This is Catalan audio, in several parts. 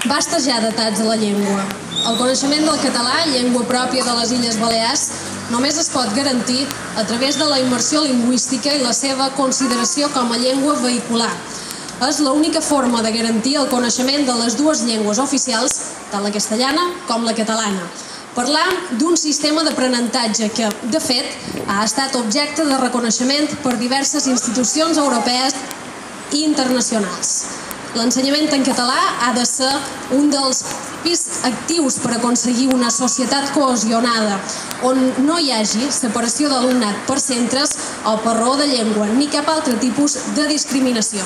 Basta ja datats de la llengua. El coneixement del català, llengua pròpia de les Illes Balears, només es pot garantir a través de la immersió lingüística i la seva consideració com a llengua vehicular. És l'única forma de garantir el coneixement de les dues llengües oficials, tant la castellana com la catalana. Parlar d'un sistema d'aprenentatge que, de fet, ha estat objecte de reconeixement per diverses institucions europees i internacionals. L'ensenyament en català ha de ser un dels papers actius per aconseguir una societat cohesionada, on no hi hagi separació d'alumnat per centres o per raó de llengua, ni cap altre tipus de discriminació.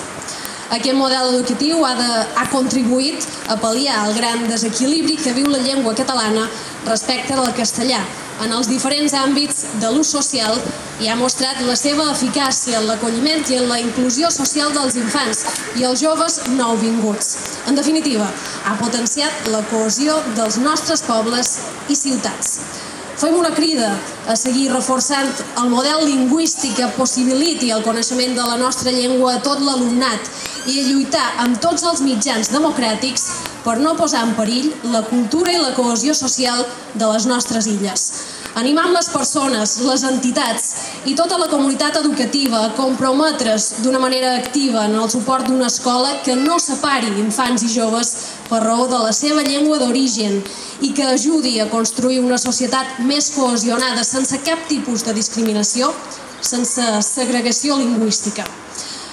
Aquest model educatiu ha contribuït a pal·liar el gran desequilibri que viu la llengua catalana respecte del castellà en els diferents àmbits de l'ús social i ha mostrat la seva eficàcia en l'acolliment i en la inclusió social dels infants i els joves nouvinguts. En definitiva, ha potenciat la cohesió dels nostres pobles i ciutats. Fem una crida a seguir reforçant el model lingüístic que possibiliti el coneixement de la nostra llengua a tot l'alumnat i a lluitar amb tots els mitjans democràtics per no posar en perill la cultura i la cohesió social de les nostres illes. Animant les persones, les entitats i tota la comunitat educativa a comprometre's d'una manera activa en el suport d'una escola que no separi infants i joves per raó de la seva llengua d'origen i que ajudi a construir una societat més cohesionada sense cap tipus de discriminació, sense segregació lingüística.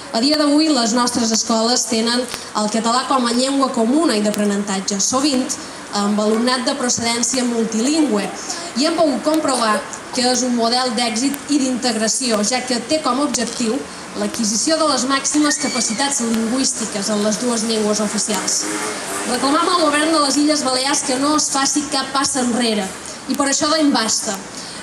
A dia d'avui, les nostres escoles tenen el català com a llengua comuna i d'aprenentatge, sovint amb alumnat de procedència multilingüe, i hem pogut comprovar que és un model d'èxit i d'integració, ja que té com a objectiu l'adquisició de les màximes capacitats lingüístiques en les dues llengües oficials. Reclamam al govern de les Illes Balears que no es faci cap pas enrere, i per això deim basta.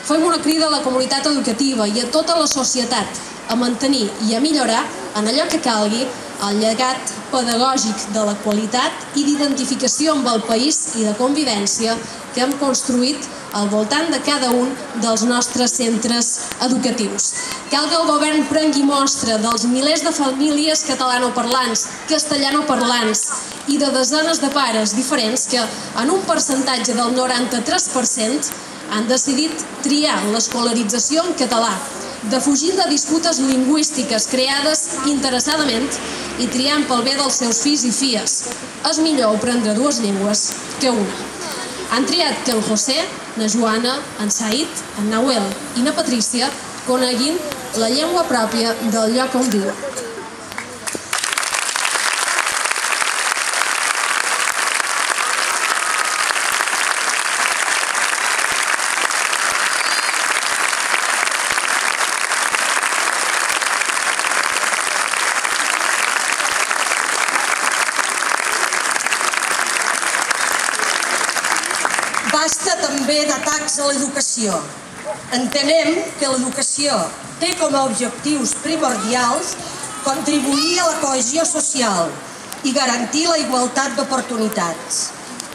Fem una crida a la comunitat educativa i a tota la societat a mantenir i a millorar, en allò que calgui, el llegat pedagògic de la qualitat i d'identificació amb el país i de convivència que hem construït al voltant de cada un dels nostres centres educatius. Cal que el govern prengui mostra dels milers de famílies catalanoparlants, castellanoparlants i de desenes de pares diferents que, en un percentatge del 93%, han decidit triar l'escolarització en català, defugint de disputes lingüístiques creades interessadament i triant pel bé dels seus fills i filles. És millor aprendre dues llengües que una. Han triat que en José, na Joana, en Said, en Nahuel i na Patrícia coneguin la llengua pròpia del lloc on viuen. Basta també d'atacs a l'educació. Entenem que l'educació té com a objectius primordials contribuir a la cohesió social i garantir la igualtat d'oportunitats.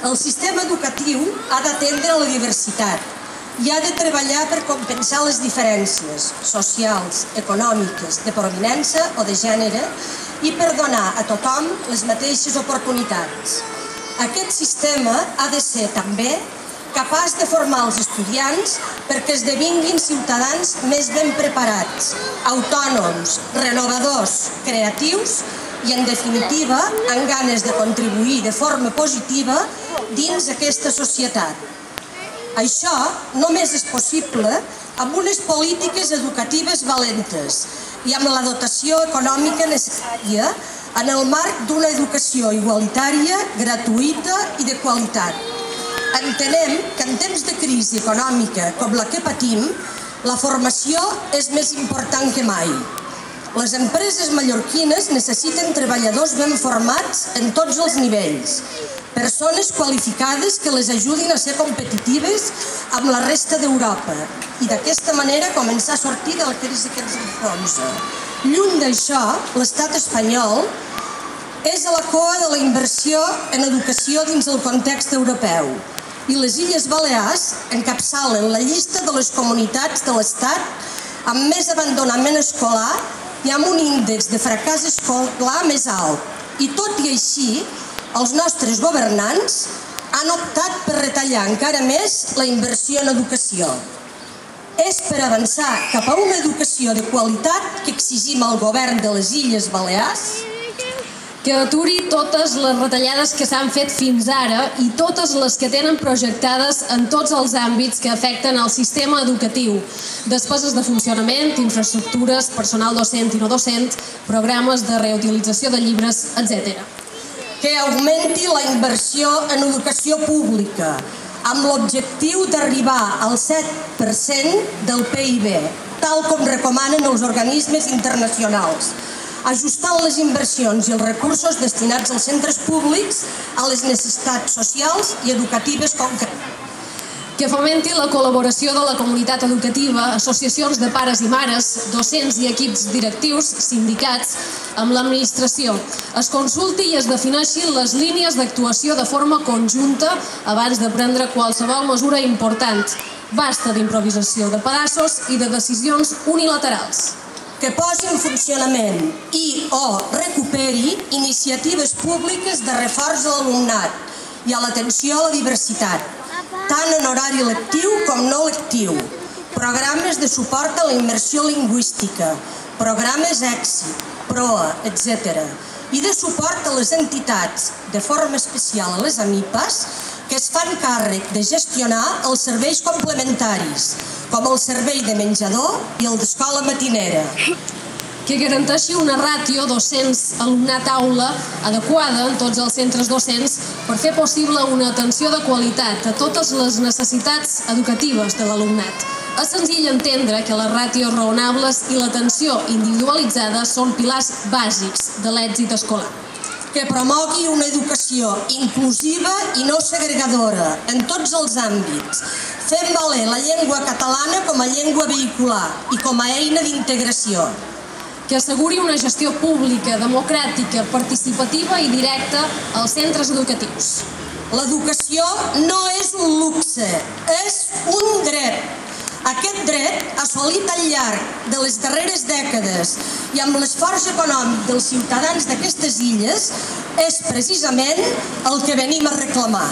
El sistema educatiu ha d'atendre la diversitat i ha de treballar per compensar les diferències socials, econòmiques, de provinença o de gènere i per donar a tothom les mateixes oportunitats. Aquest sistema ha de ser també capaç de formar els estudiants perquè esdevinguin ciutadans més ben preparats, autònoms, renovadors, creatius i, en definitiva, amb ganes de contribuir de forma positiva dins aquesta societat. Això només és possible amb unes polítiques educatives valentes i amb la dotació econòmica necessària en el marc d'una educació igualitària, gratuïta i de qualitat. Entenem que en temps de crisi econòmica com la que patim, la formació és més important que mai. Les empreses mallorquines necessiten treballadors ben formats en tots els nivells, persones qualificades que les ajudin a ser competitives amb la resta d'Europa i d'aquesta manera començar a sortir de la crisi que ens enfonsa. Lluny d'això, l'estat espanyol és a la cua de la inversió en educació dins el context europeu i les Illes Balears encapçalen la llista de les comunitats de l'Estat amb més abandonament escolar i amb un índex de fracàs escolar més alt. I tot i així, Els nostres governants han optat per retallar encara més la inversió en educació. És per avançar cap a una educació de qualitat que exigim al govern de les Illes Balears que aturi totes les retallades que s'han fet fins ara i totes les que tenen projectades en tots els àmbits que afecten el sistema educatiu, despeses de funcionament, infraestructures, personal docent i no docent, programes de reutilització de llibres, etc. Que augmenti la inversió en educació pública, amb l'objectiu d'arribar al 7% del PIB, tal com recomanen els organismes internacionals, ajustant les inversions i els recursos destinats als centres públics a les necessitats socials i educatives concretes. Que fomenti la col·laboració de la comunitat educativa, associacions de pares i mares, docents i equips directius, sindicats, amb l'administració. Es consulti i es defineixin les línies d'actuació de forma conjunta abans de prendre qualsevol mesura important. Basta d'improvisació, de pedaços i de decisions unilaterals. Que posi en funcionament i o recuperi iniciatives públiques de reforç a l'alumnat i a l'atenció a la diversitat, tant en horari lectiu com no lectiu, programes de suport a la immersió lingüística, programes èxit, PROA, etc. I de suport a les entitats, de forma especial a les AMIPAs, que es fan càrrec de gestionar els serveis complementaris, com el servei de menjador i el d'escola matinera. Que garanteixi una ràtio docents-alumnat-aula adequada en tots els centres docents per fer possible una atenció de qualitat a totes les necessitats educatives de l'alumnat. És senzill entendre que les ràtios raonables i l'atenció individualitzada són pilars bàsics de l'èxit escolar. Que promogui una educació inclusiva i no segregadora en tots els àmbits, fent valer la llengua catalana com a llengua vehicular i com a eina d'integració. Que asseguri una gestió pública, democràtica, participativa i directa als centres educatius. L'educació no és un luxe, és un dret. Aquest dret, assolit al llarg de les darreres dècades i amb l'esforç econòmic dels ciutadans d'aquestes illes, és precisament el que venim a reclamar.